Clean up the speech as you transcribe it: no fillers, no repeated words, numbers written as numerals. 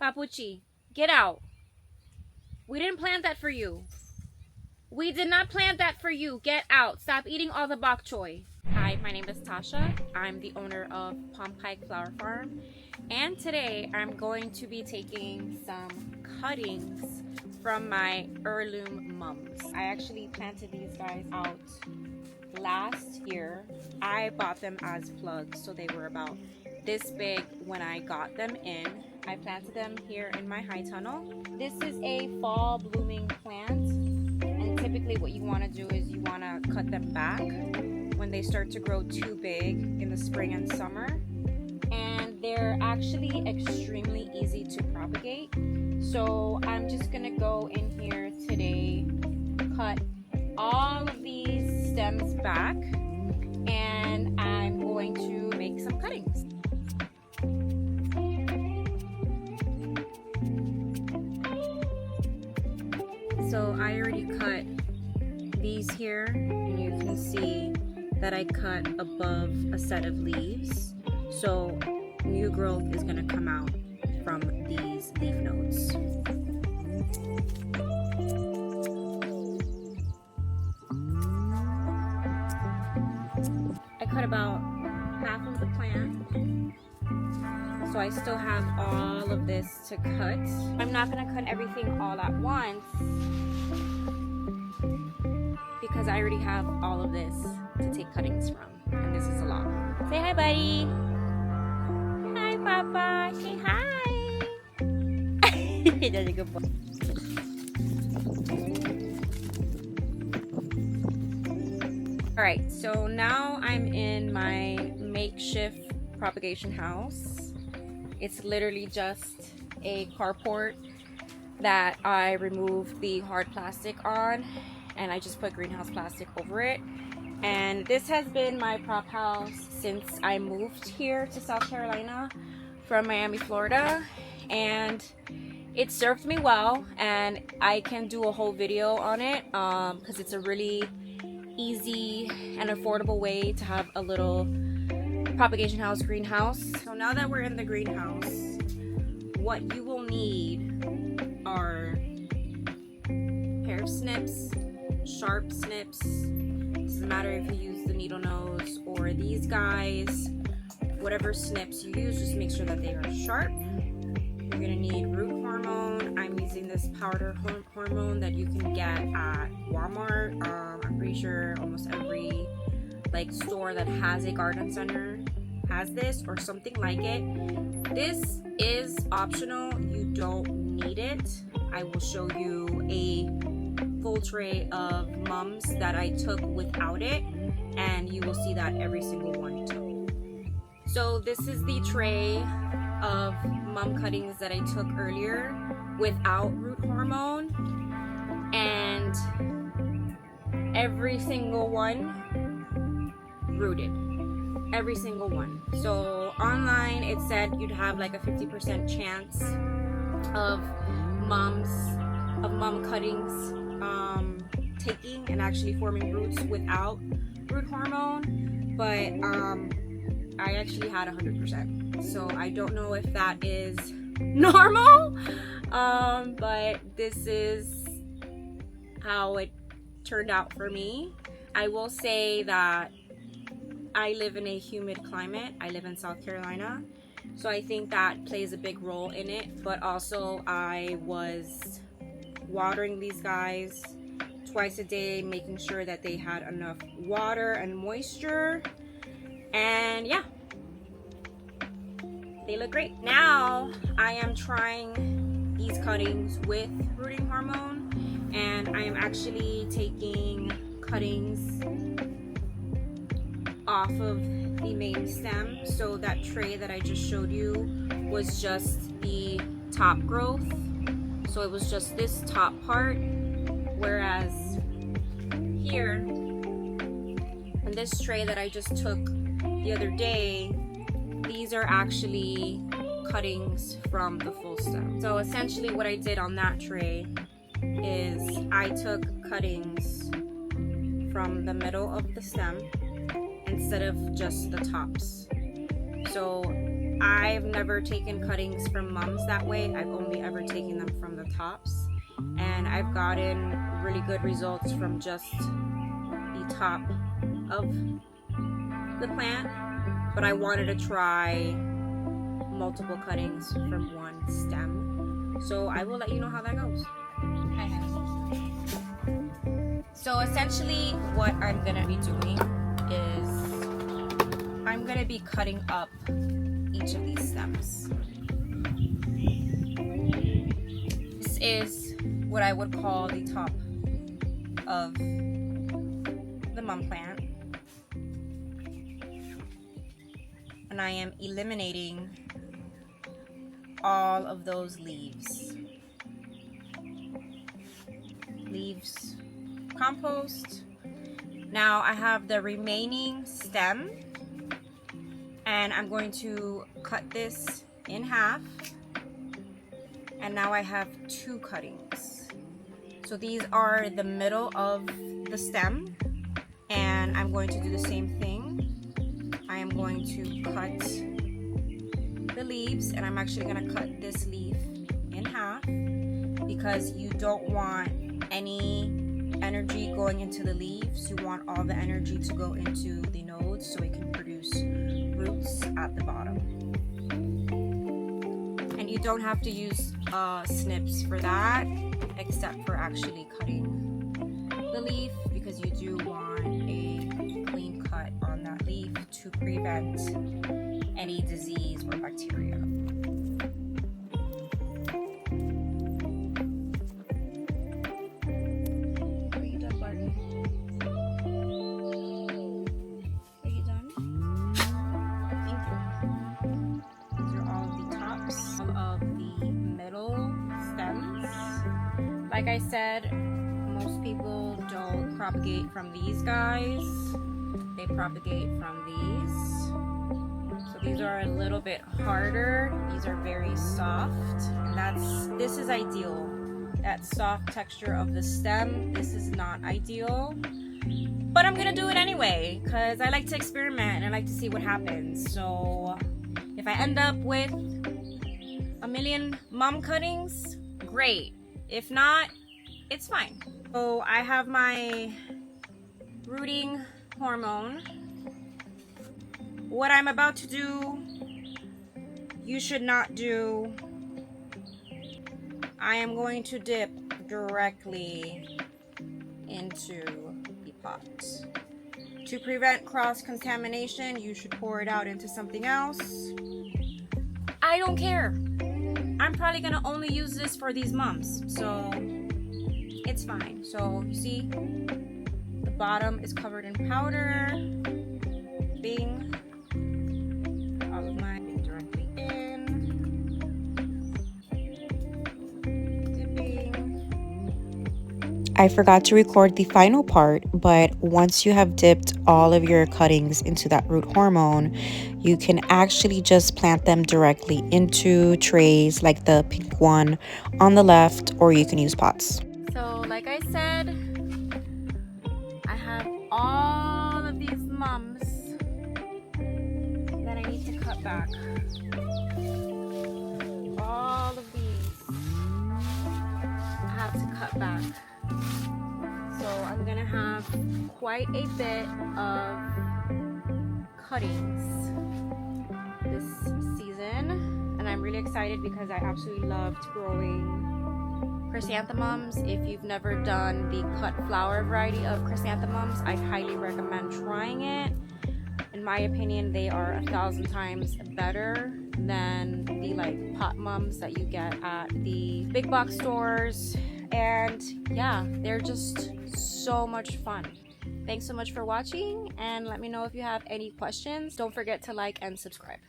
Papuchi, get out. We didn't plant that for you. We did not plant that for you. Get out. Stop eating all the bok choy. Hi, my name is Tasha. I'm the owner of Pike Flower Farm. And today I'm going to be taking some cuttings from my heirloom mums. I actually planted these guys out last year. I bought them as plugs, so they were about this big when I got them in. I planted them here in my high tunnel. This is a fall blooming plant, and typically what you want to do is you want to cut them back when they start to grow too big in the spring and summer. And they're actually extremely easy to propagate. So I'm just gonna go in here today, cut all of these stems back, and I'm going to make some cuttings. So I already cut these here, and you can see that I cut above a set of leaves. So new growth is gonna come out from these leaf nodes. I cut about half of the plant, so I still have all of this to cut. I'm not gonna cut everything all at once because I already have all of this to take cuttings from, and this is a lot. Say hi, buddy. Hi, Papa. Say hi. That's a good boy. Alright, so now I'm in my makeshift propagation house. It's literally just a carport that I removed the hard plastic on, and I just put greenhouse plastic over it. And this has been my prop house since I moved here to South Carolina from Miami, Florida, and it served me well, and I can do a whole video on it because it's a really easy and affordable way to have a little propagation house greenhouse. So now that we're in the greenhouse, what you will need are a pair of snips, sharp snips. Doesn't matter if you use the needle nose or these guys. Whatever snips you use, just make sure that they are sharp. You're gonna need root hormone. I'm using this powder hormone that you can get at Walmart. I'm pretty sure almost every store that has a garden center has this or something like it. This is optional. You don't need it. I will show you a full tray of mums that I took without it, and you will see that every single one took. So this is the tray of mum cuttings that I took earlier without root hormone, and every single one rooted. Every single one. So online it said you'd have like a 50% chance of mum cuttings taking and actually forming roots without root hormone, but I actually had 100%. So I don't know if that is normal, but this is how it turned out for me. I will say that I live in a humid climate. I live in South Carolina, so I think that plays a big role in it. But also I was watering these guys twice a day, making sure that they had enough water and moisture, and yeah, they look great. Now I am trying these cuttings with rooting hormone, and I am actually taking cuttings off of the main stem. So that tray that I just showed you was just the top growth, so it was just this top part, whereas here in this tray that I just took the other day, these are actually cuttings from the full stem. So essentially what I did on that tray is I took cuttings from the middle of the stem instead of just the tops. So I've never taken cuttings from mums that way. I've only ever taken them from the tops, and I've gotten really good results from just the top of the plant, but I wanted to try multiple cuttings from one stem, so I will let you know how that goes. So essentially what I'm gonna be doing is I'm gonna be cutting up each of these stems. This is what I would call the top of the mum plant, and I am eliminating all of those leaves. Compost. Now I have the remaining stem, and I'm going to cut this in half, and now I have 2 cuttings. So these are the middle of the stem, and I'm going to do the same thing. I am going to cut the leaves, and I'm actually going to cut this leaf in half because you don't want any energy going into the leaves. You want all the energy to go into the nodes so it can produce roots at the bottom. And you don't have to use snips for that, except for actually cutting the leaf, because you do want a clean cut on that leaf to prevent any disease or bacteria. Like I said, most people don't propagate from these guys. They propagate from these. So these are a little bit harder. These are very soft. And this is ideal. That soft texture of the stem, this is not ideal. But I'm gonna do it anyway, because I like to experiment and I like to see what happens. So if I end up with a million mum cuttings, great. If not, it's fine. So I have my rooting hormone. What I'm about to do, you should not do. I am going to dip directly into the pot. To prevent cross-contamination, you should pour it out into something else. I don't care. I'm probably gonna only use this for these mums, so it's fine. So you see, the bottom is covered in powder. Bing. All of mine directly in. Dipping. I forgot to record the final part, but once you have dipped all of your cuttings into that root hormone, you can actually just plant them directly into trays like the pink one on the left, or you can use pots. So like I said, I have all of these mums that I need to cut back. All of these I have to cut back. So I'm gonna have quite a bit of cuttings this season, and I'm really excited because I absolutely loved growing chrysanthemums. If you've never done the cut flower variety of chrysanthemums, I highly recommend trying it. In my opinion, they are 1,000 times better than the like pot mums that you get at the big box stores. And yeah, they're just so much fun. Thanks so much for watching, and let me know if you have any questions. Don't forget to like and subscribe.